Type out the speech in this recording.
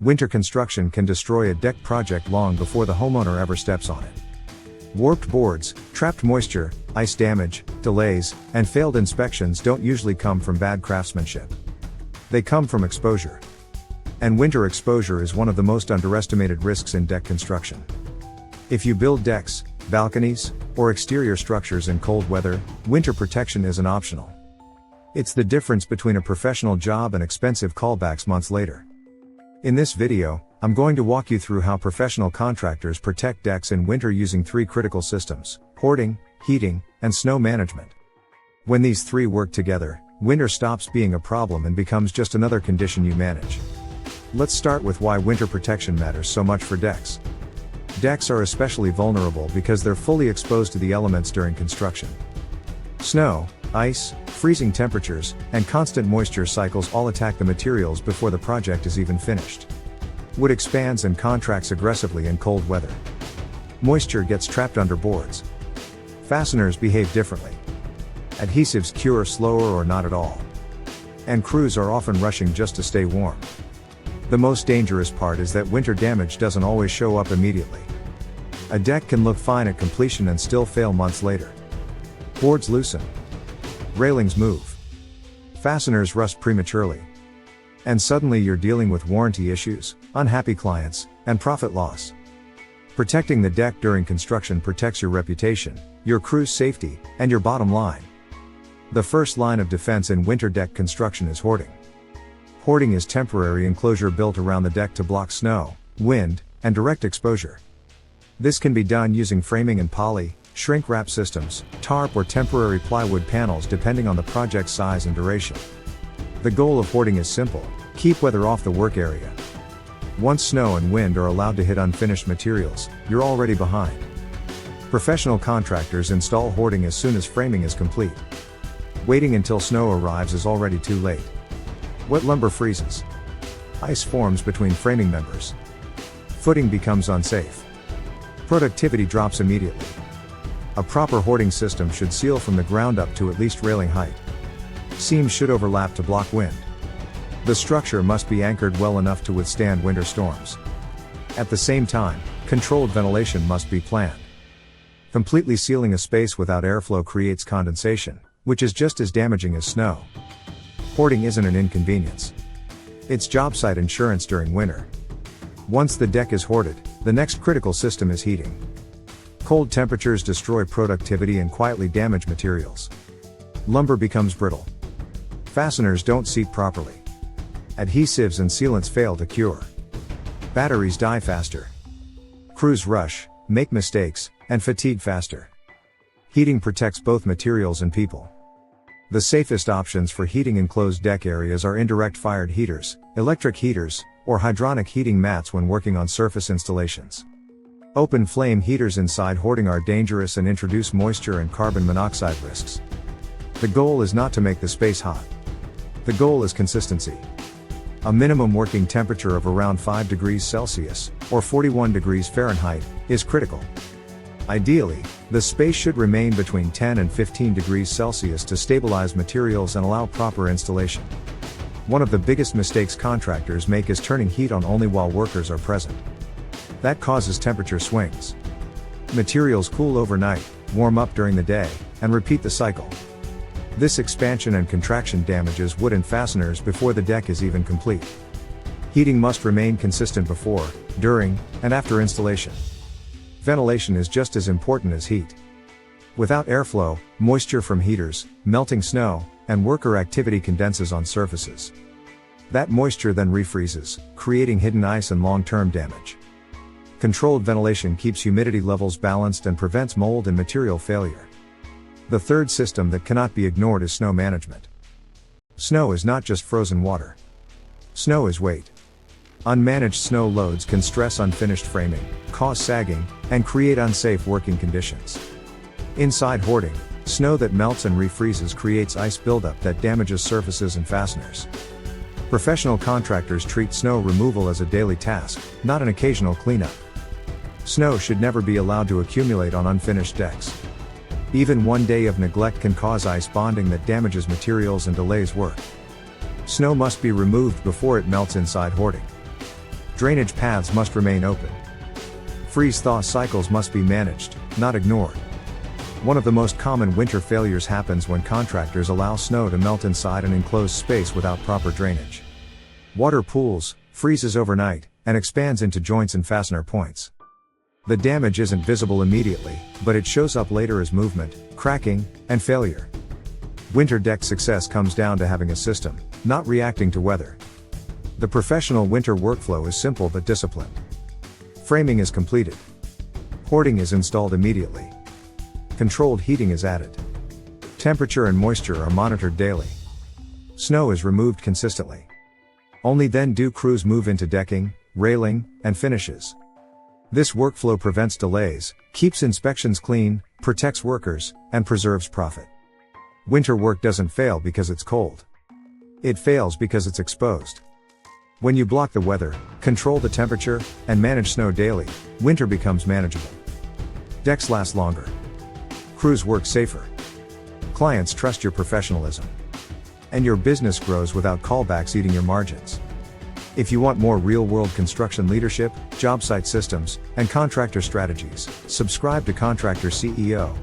Winter construction can destroy a deck project long before the homeowner ever steps on it. Warped boards, trapped moisture, ice damage, delays, and failed inspections don't usually come from bad craftsmanship. They come from exposure. And winter exposure is one of the most underestimated risks in deck construction. If you build decks, balconies, or exterior structures in cold weather, winter protection isn't optional. It's the difference between a professional job and expensive callbacks months later. In this video, I'm going to walk you through how professional contractors protect decks in winter using 3 critical systems: hoarding, heating, and snow management. When these 3 work together, winter stops being a problem and becomes just another condition you manage. Let's start with why winter protection matters so much for decks. Decks are especially vulnerable because they're fully exposed to the elements during construction. Snow, ice, freezing temperatures, and constant moisture cycles all attack the materials before the project is even finished. Wood expands and contracts aggressively in cold weather. Moisture gets trapped under boards. Fasteners behave differently. Adhesives cure slower or not at all. And crews are often rushing just to stay warm. The most dangerous part is that winter damage doesn't always show up immediately. A deck can look fine at completion and still fail months later. Boards loosen. Railings move. Fasteners rust prematurely. And suddenly you're dealing with warranty issues, unhappy clients, and profit loss. Protecting the deck during construction protects your reputation, your crew's safety, and your bottom line. The first line of defense in winter deck construction is hoarding. Hoarding is temporary enclosure built around the deck to block snow, wind, and direct exposure. This can be done using framing and poly, shrink wrap systems, tarp, or temporary plywood panels depending on the project's size and duration. The goal of hoarding is simple: keep weather off the work area. Once snow and wind are allowed to hit unfinished materials, you're already behind. Professional contractors install hoarding as soon as framing is complete. Waiting until snow arrives is already too late. Wet lumber freezes. Ice forms between framing members. Footing becomes unsafe. Productivity drops immediately. A proper hoarding system should seal from the ground up to at least railing height. Seams should overlap to block wind. The structure must be anchored well enough to withstand winter storms. At the same time, controlled ventilation must be planned. Completely sealing a space without airflow creates condensation, which is just as damaging as snow. Hoarding isn't an inconvenience. It's job site insurance during winter. Once the deck is hoarded, the next critical system is heating. Cold temperatures destroy productivity and quietly damage materials. Lumber becomes brittle. Fasteners don't seat properly. Adhesives and sealants fail to cure. Batteries die faster. Crews rush, make mistakes, and fatigue faster. Heating protects both materials and people. The safest options for heating enclosed deck areas are indirect fired heaters, electric heaters, or hydronic heating mats when working on surface installations. Open flame heaters inside hoarding are dangerous and introduce moisture and carbon monoxide risks. The goal is not to make the space hot. The goal is consistency. A minimum working temperature of around 5 degrees Celsius, or 41 degrees Fahrenheit, is critical. Ideally, the space should remain between 10 and 15 degrees Celsius to stabilize materials and allow proper installation. One of the biggest mistakes contractors make is turning heat on only while workers are present. That causes temperature swings. Materials cool overnight, warm up during the day, and repeat the cycle. This expansion and contraction damages wood and fasteners before the deck is even complete. Heating must remain consistent before, during, and after installation. Ventilation is just as important as heat. Without airflow, moisture from heaters, melting snow, and worker activity condenses on surfaces. That moisture then refreezes, creating hidden ice and long-term damage. Controlled ventilation keeps humidity levels balanced and prevents mold and material failure. The third system that cannot be ignored is snow management. Snow is not just frozen water. Snow is weight. Unmanaged snow loads can stress unfinished framing, cause sagging, and create unsafe working conditions. Inside hoarding, snow that melts and refreezes creates ice buildup that damages surfaces and fasteners. Professional contractors treat snow removal as a daily task, not an occasional cleanup. Snow should never be allowed to accumulate on unfinished decks. Even one day of neglect can cause ice bonding that damages materials and delays work. Snow must be removed before it melts inside hoarding. Drainage paths must remain open. Freeze-thaw cycles must be managed, not ignored. One of the most common winter failures happens when contractors allow snow to melt inside an enclosed space without proper drainage. Water pools, freezes overnight, and expands into joints and fastener points. The damage isn't visible immediately, but it shows up later as movement, cracking, and failure. Winter deck success comes down to having a system, not reacting to weather. The professional winter workflow is simple but disciplined. Framing is completed. Hoarding is installed immediately. Controlled heating is added. Temperature and moisture are monitored daily. Snow is removed consistently. Only then do crews move into decking, railing, and finishes. This workflow prevents delays, keeps inspections clean, protects workers, and preserves profit. Winter work doesn't fail because it's cold. It fails because it's exposed. When you block the weather, control the temperature, and manage snow daily, winter becomes manageable. Decks last longer. Crews work safer. Clients trust your professionalism. And your business grows without callbacks eating your margins. If you want more real-world construction leadership, job site systems, and contractor strategies, subscribe to Contractor CEO.